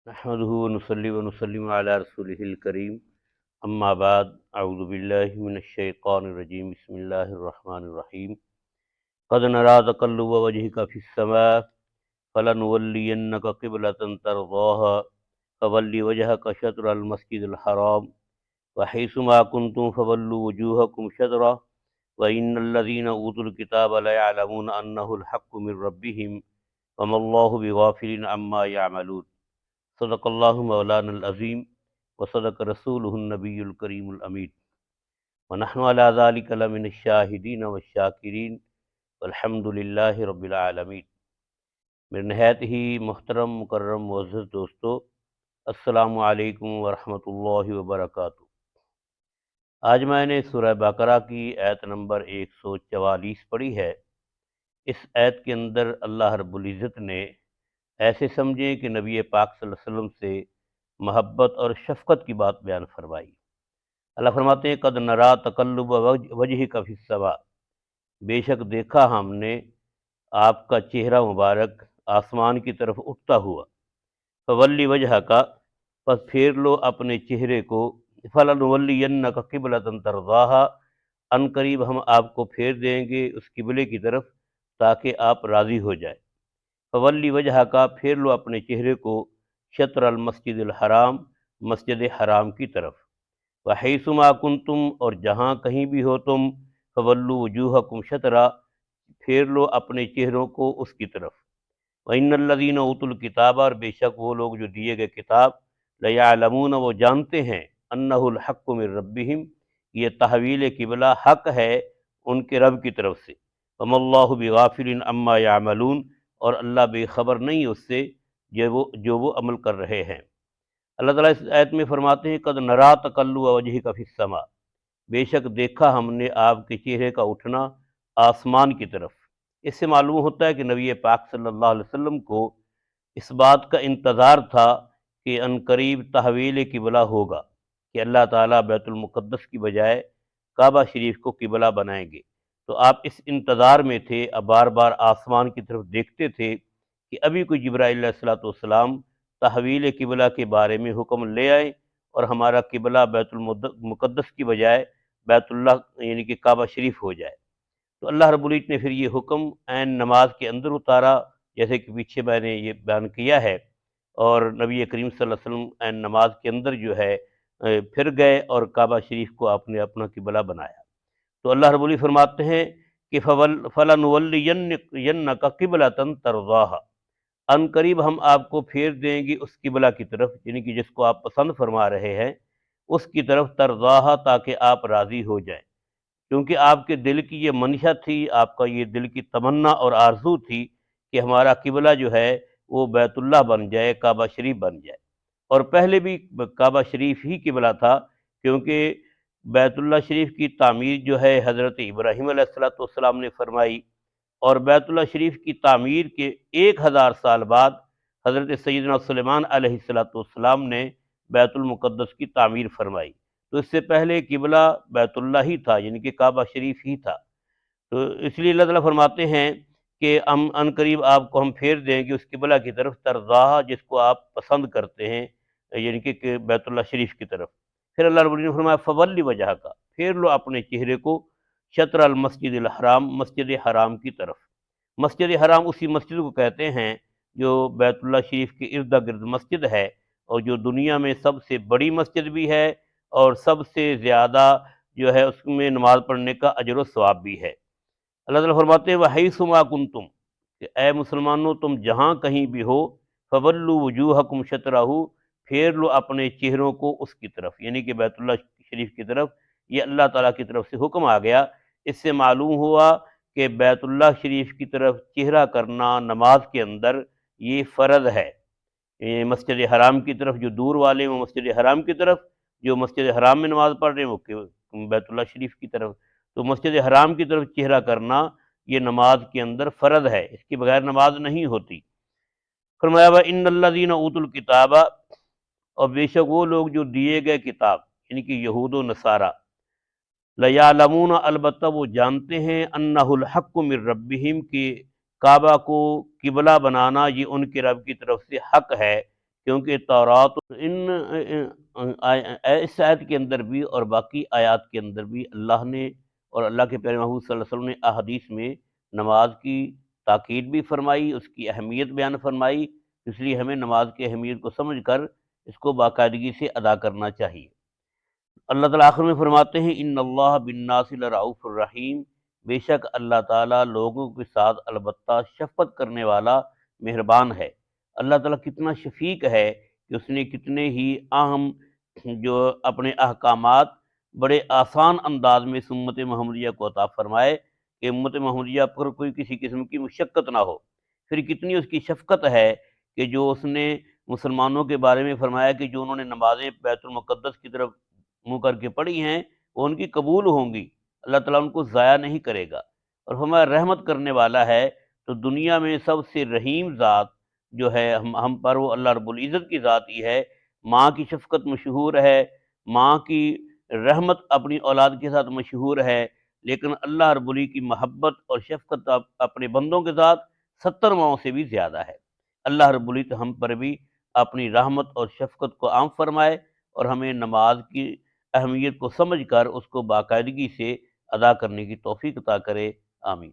نحمده ونصلي ونسلم على رسوله الكريم اما بعد اعوذ باللہ من الشیطان الرجیم بسم اللہ الرحمن الرحیم قد نرى تقلب وجهك في السماء فلنولينك قبلة ترضاها فول وجهك شطر المسجد الحرام وحيث ما كنتم فولوا وجوهكم شطرا وإن الذين أوتوا الكتاب ليعلمون أنه الحق من ربهم وما الله بغافل عما يعملون صدق اللہ مولانا العظیم وصدق رسولہ النبی الکریم الامین ونحن علی ذلک لمن الشاہدین والشاکرین والحمد للہ رب العالمین۔ میرے نہایت ہی محترم مکرم معزز دوستو، السلام علیکم ورحمۃ اللہ وبرکاتہ۔ آج میں نے سورہ بقرہ کی آیت نمبر 144 پڑھی ہے۔ اس آیت کے اندر اللہ رب العزت نے ایسے سمجھیں کہ نبی پاک صلی اللہ علیہ وسلم سے محبت اور شفقت کی بات بیان فرمائی۔ اللہ فرماتے ہیں قد نرا تقلب وجہک فی السماء، بے شک دیکھا ہم نے آپ کا چہرہ مبارک آسمان کی طرف اٹھتا ہوا۔ فولی وجہک، پس پھیر لو اپنے چہرے کو، فلنولینک قبلۃ ترضاها، ان قریب ہم آپ کو پھیر دیں گے اس قبلے کی طرف تاکہ آپ راضی ہو جائے۔ فولی وجہ کا، پھیر لو اپنے چہرے کو، شطر المسجد الحرام، مسجد حرام کی طرف۔ وحیث ما کنتم، اور جہاں کہیں بھی ہو تم، فولوا وجوہکم شطرا، پھیر لو اپنے چہروں کو اس کی طرف۔ وإن الذین اوتوا الکتاب، اور بے شک وہ لوگ جو دیے گئے کتاب، لیعلمون، وہ جانتے ہیں، انہ الحق من ربہم، یہ تحویل قبلہ حق ہے ان کے رب کی طرف سے۔ وما اللہ بغافل عما یعملون، اور اللہ بے خبر نہیں اس سے جو وہ عمل کر رہے ہیں۔ اللہ تعالیٰ اس آیت میں فرماتے ہیں قد نرا تقلب وجہک فی السماء، بے شک دیکھا ہم نے آپ کے چہرے کا اٹھنا آسمان کی طرف۔ اس سے معلوم ہوتا ہے کہ نبی پاک صلی اللہ علیہ وسلم کو اس بات کا انتظار تھا کہ ان قریب تحویل قبلہ ہوگا، کہ اللہ تعالیٰ بیت المقدس کی بجائے کعبہ شریف کو قبلہ بنائیں گے۔ تو آپ اس انتظار میں تھے، اب بار بار آسمان کی طرف دیکھتے تھے کہ ابھی کوئی جبرائیل علیہ السلام تحویل قبلہ کے بارے میں حکم لے آئیں اور ہمارا قبلہ بیت المقدس کی بجائے بیت اللہ یعنی کہ کعبہ شریف ہو جائے۔ تو اللہ رب العزت نے پھر یہ حکم عین نماز کے اندر اتارا، جیسے کہ پیچھے میں نے یہ بیان کیا ہے، اور نبی کریم صلی اللہ علیہ وسلم عین نماز کے اندر جو ہے پھر گئے اور کعبہ شریف کو آپ نے اپنا قبلہ بنایا۔ تو اللہ رب العزت فرماتے ہیں کہ فَلَنُوَلِّيَنَّكَ قِبْلَةً تَرْضَاهَا، ان قریب ہم آپ کو پھیر دیں گے اس قبلہ کی طرف، یعنی کہ جس کو آپ پسند فرما رہے ہیں اس کی طرف، ترضاہا، تاکہ آپ راضی ہو جائیں، کیونکہ آپ کے دل کی یہ منشا تھی، آپ کا یہ دل کی تمنا اور آرزو تھی کہ ہمارا قبلہ جو ہے وہ بیت اللہ بن جائے، کعبہ شریف بن جائے۔ اور پہلے بھی کعبہ شریف ہی قبلہ تھا، کیونکہ بیت اللہ شریف کی تعمیر جو ہے حضرت ابراہیم علیہ السلام نے فرمائی، اور بیت اللہ شریف کی تعمیر کے 1000 سال بعد حضرت سیدنا سلیمان علیہ السلام نے بیت المقدس کی تعمیر فرمائی۔ تو اس سے پہلے قبلہ بیت اللہ ہی تھا، یعنی کہ کعبہ شریف ہی تھا۔ تو اس لیے اللہ تعالیٰ فرماتے ہیں کہ ان قریب آپ کو ہم پھیر دیں گے اس قبلہ کی طرف، ترضاہا، جس کو آپ پسند کرتے ہیں، یعنی کہ بیت اللہ شریف کی طرف۔ پھر اللہ رب العزت نے فرمایا فولی وجہ کا، پھیر لو اپنے چہرے کو، شطر المسجد الحرام، مسجد حرام کی طرف۔ مسجد حرام اسی مسجد کو کہتے ہیں جو بیت اللہ شریف کے ارد گرد مسجد ہے، اور جو دنیا میں سب سے بڑی مسجد بھی ہے، اور سب سے زیادہ جو ہے اس میں نماز پڑھنے کا اجر و ثواب بھی ہے۔ اللہ تعالیٰ فرماتے ہیں وَحَيْثُ مَا كُنْتُمْ، کہ اے مسلمانوں تم جہاں کہیں بھی ہو، فَوَلُّوا وُجُوهَكُمْ شَطْرَهُ، پھیر لو اپنے چہروں کو اس کی طرف، یعنی کہ بیت اللہ شریف کی طرف۔ یہ اللہ تعالیٰ کی طرف سے حکم آ گیا۔ اس سے معلوم ہوا کہ بیت اللہ شریف کی طرف چہرہ کرنا نماز کے اندر یہ فرض ہے۔ مسجد حرام کی طرف جو دور والے ہیں وہ مسجد حرام کی طرف، جو مسجد حرام میں نماز پڑھ رہے ہیں وہ بیت اللہ شریف کی طرف۔ تو مسجد حرام کی طرف چہرہ کرنا یہ نماز کے اندر فرض ہے، اس کے بغیر نماز نہیں ہوتی۔ فرمایا وَإِنَّ الَّذِينَ أُوتُوا الْكِتَابَ، اور بے شک وہ لوگ جو دیے گئے کتاب، یعنی کہ یہود و نصارہ، لَيَعْلَمُونَ، البتہ وہ جانتے ہیں، أَنَّهُ الْحَقُّ مِن رَبِّهِمْ، کہ کعبہ کو قبلہ بنانا یہ ان کے رب کی طرف سے حق ہے، کیونکہ تورات اس آیت کے اندر بھی اور باقی آیات کے اندر بھی اللہ نے اور اللہ کے پیارے محبوب صلی اللہ علیہ وسلم نے احادیث میں نماز کی تاکید بھی فرمائی، اس کی اہمیت بیان فرمائی، اس لیے ہمیں نماز کی اہمیت کو سمجھ کر اس کو باقاعدگی سے ادا کرنا چاہیے۔ اللہ تعالیٰ آخر میں فرماتے ہیں ان اللہ بالناس لرؤوف الرحیم، بے شک اللہ تعالیٰ لوگوں کے ساتھ البتہ شفقت کرنے والا مہربان ہے۔ اللہ تعالیٰ کتنا شفیق ہے کہ اس نے کتنے ہی اہم جو اپنے احکامات بڑے آسان انداز میں اس امت محمدیہ کو عطا فرمائے کہ امت محمدیہ پر کوئی کسی قسم کی مشقت نہ ہو۔ پھر کتنی اس کی شفقت ہے کہ جو اس نے مسلمانوں کے بارے میں فرمایا کہ جو انہوں نے نمازیں بیت المقدس کی طرف منہ کر کے پڑھی ہیں وہ ان کی قبول ہوں گی، اللہ تعالیٰ ان کو ضائع نہیں کرے گا۔ اور ہمارا رحمت کرنے والا ہے، تو دنیا میں سب سے رحیم ذات جو ہے ہم پر وہ اللہ رب العزت کی ذات ہی ہے۔ ماں کی شفقت مشہور ہے، ماں کی رحمت اپنی اولاد کے ساتھ مشہور ہے، لیکن اللہ رب العزت کی محبت اور شفقت اپنے بندوں کے ساتھ 70 ماؤں سے بھی زیادہ ہے۔ اللہ رب العزت ہم پر بھی اپنی رحمت اور شفقت کو عام فرمائے اور ہمیں نماز کی اہمیت کو سمجھ کر اس کو باقاعدگی سے ادا کرنے کی توفیق عطا کرے، آمین۔